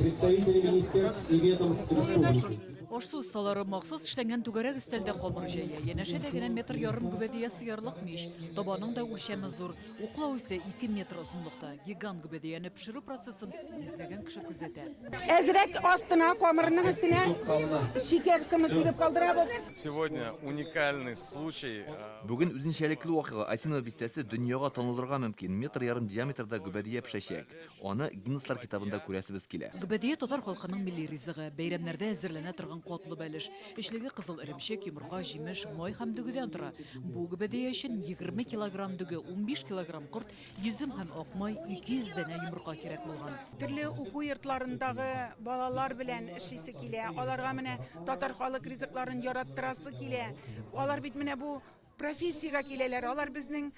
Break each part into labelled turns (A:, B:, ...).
A: представители министерств и ведомств республики.
B: Ошсу усталары махсус эшләнгән түгәрәк өстәлдә камыр җәя. Янәшә дә генә метр ярым гүбәдия сыярлык мич. Табаның да үлчәме зур. Уклау исә 2 метр озынлыкта. Гигант гүбәдияне пешерү процессын йөзләгән кеше күзәтә.
C: Әзрәк астына, камырының өстенә шикәр кымысырып калдырабыз.
D: Сегодня уникальный случай.
E: Бүген үзенчәлекле вакыйга Осиново бистәсе дөньяга танылырга мөмкин. Метр ярым диаметрда гүбәдия пешәчәк. Аны Гиннеслар китабында күрәсебез килә.
B: Гүбәдия татар халкының милли ризыгы. Бәйрәмнәрдә әзерләнә торган катлы бәлеш. Эшлеге кызыл эремчек, йомырка, җимеш, май һәм дүгедән тора. Бу гүбәдия өчен 20 килограмм дүге, 15 килограмм корт, йөзем һәм акмай, 200 дәнә йомырка кирәк булган.
C: Төрле уку йортларындагы балалар белән эшлисе килә. Аларга менә татар халык ризыкларын яраттырасы килә. Алар бит менә бу профессиягә киләләр. Алар безнең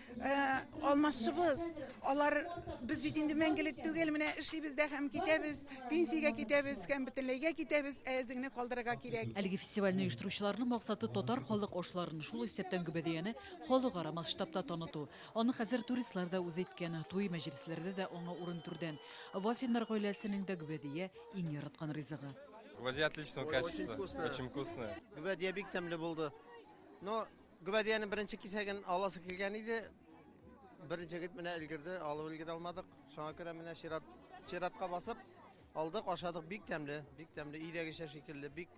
C: алмашчыбыз. Алар без бит инде мәңгелек түгел, менә эшлибез дә һәм китәбез, пенсиягә китәбез, һәм бөтенләйгә китәбез, әзеңне калдырырга кирәк.
B: Әлеге фестивальне оештыручыларның максаты татар халык ашларын шул исәптән гүбәдияне халыкара масштабта таныту. Аны хәзер туристлар да үз иткән, туй мәҗлесләрдә дә аңа урын түрдән. Вафиннар гаиләсенең дә гүбәдия иң яраткан ризыгы.
D: Гвоздия отличного качества, очень вкусная.
F: Гүбәдия бик тәмле булды. Но гүбәдияны беренче кисәген аласы килгән иде. Бер җегет менә өлгерде, алып өлгерә алмадык. Шуңа күрә менә чиратка басып алдык, ашадык, бик тәмле, өйдәгечә шикелле, бик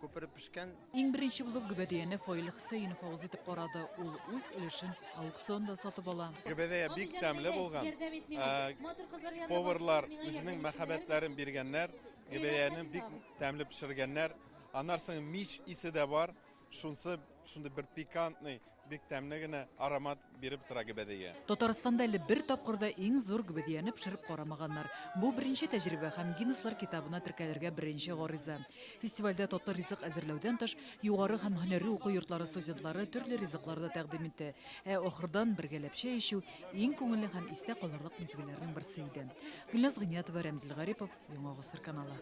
F: күпереп пешкән.
B: Иң беренче булып гүбәдияне Фаил Хөсәенов авыз итеп карады. Ул үз өлешен аукционда сатып ала.
D: Гүбәдия бик тәмле булган. Поварлар үзенең мәхәббәтләрен биргәннәр, гүбәдияне бик тәмле пешергәннәр. Аннан соң мич исе дә бар. Шунда бер пикантный, бик тәмле генә аромат биреп тора гүбәдия.
B: Татарстанда әле бер тапкырда иң зур гүбәдияне пешереп карамаганнар. Бу беренче тәҗрибә һәм Гиннеслар китабына теркәлергә беренче гариза. Фестивальдә татар ризык әзерләүдән тыш югары һәм һөнәри уку йортлары студентлары төрле ризыкларда тәкъдим итте. Ахырдан бергәләп чәй эчү иң күңелле һәм истә калырлык мизгелләрнең берсе иде. Гөлназ Гыниятова, Рәмзил Гарипов, Яңа Гасыр каналы.